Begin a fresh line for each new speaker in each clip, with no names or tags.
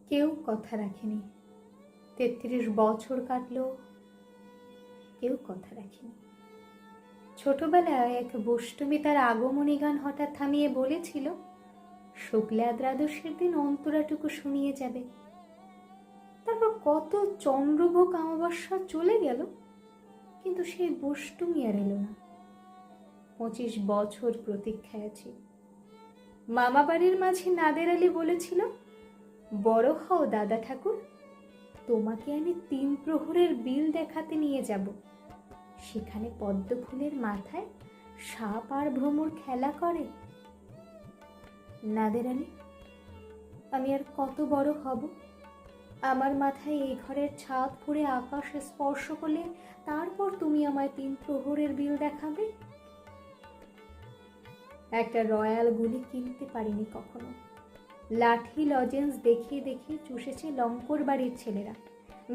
কেউ কথা রাখেনি। ৩৩ বছর কাটলো, কেউ কথা রাখেনি। ছোটবেলায় এক বষ্টমী তার আগমনী গান হঠাৎ থামিয়ে বলেছিল, শুক্লা দ্বাদশীর দিন অন্তরাটুকু শুনিয়ে যাবে। তারপর কত চন্দ্রভোগ অমাবস্যা চলে গেল, কিন্তু সেই বষ্টমী আর এলো না। ২৫ বছর প্রতীক্ষায় আছি। মামা বাড়ির মাঝে নাদের আলী বলেছিল, বড় হও দাদা ঠাকুর, তোমাকে আমি ৩ প্রহরের বিল দেখাতে নিয়ে যাব। সেখানে পদ্ম ফুলের মাথায় সাপ আর ভ্রমর খেলা করে। নাদের আলী, আমি আর কত বড় হব? আমার মাথায় এই ঘরের ছাদ ফুঁড়ে আকাশে স্পর্শ করলে তারপর তুমি আমায় ৩ প্রহরের বিল দেখাবে? একটা রয়্যাল গুলি কিনতে পারিনি কখনো। লাঠি লজেন্স দেখিয়ে দেখিয়ে চুষেছে লঙ্কর বাড়ির ছেলেরা।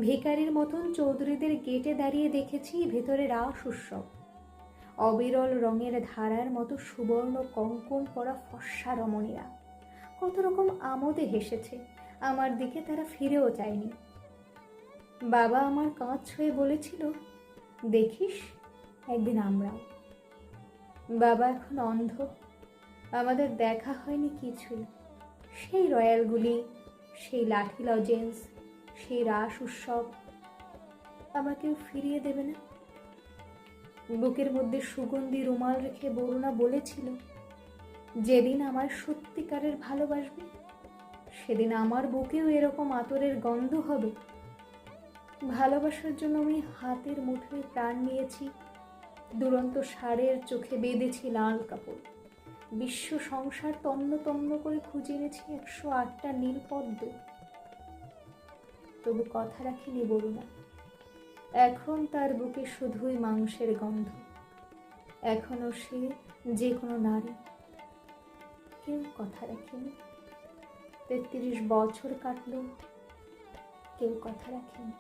ভিখারির মতন চৌধুরীদের গেটে দাঁড়িয়ে দেখেছি ভেতরে রাস উৎসব। অবিরল রঙের ধারার মতো সুবর্ণ কঙ্কণ পরা ফর্সা রমণীরা কত রকম আমোদে হেসেছে, আমার দিকে তারা ফিরেও চায়নি। বাবা আমার কাঁধ ছুঁয়ে বলেছিল, দেখিস একদিন আমরাও। বাবা এখন অন্ধ, আমাদের দেখা হয়নি কিছুই। সেই রয়্যালগুলি, সেই লাঠি লজেন্স, সেই রাস উৎসব আমাকেও ফিরিয়ে দেবে না? বুকের মধ্যে সুগন্ধি রুমাল রেখে বরুণা বলেছিল, যেদিন আমার সত্যিকারের ভালোবাসবে সেদিন আমার বুকেও এরকম আতরের গন্ধ হবে। ভালোবাসার জন্য আমি হাতের মুঠোয় প্রাণ নিয়েছি, দুরন্ত ষাঁড়ের চোখে বেঁধেছি লাল কাপড়। বিশ্ব সংসার তন্ন তন্ন করে খুঁজে এনেছি ১০৮টা নীল পদ্ম। তবু কথা রাখিনি বরুণা। এখন তার বুকে শুধুই মাংসের গন্ধ। এখনো সে যে কোনো নারী। কেউ কথা রাখেনি। ৩৩ বছর কাটলো, কেউ কথা রাখেনি।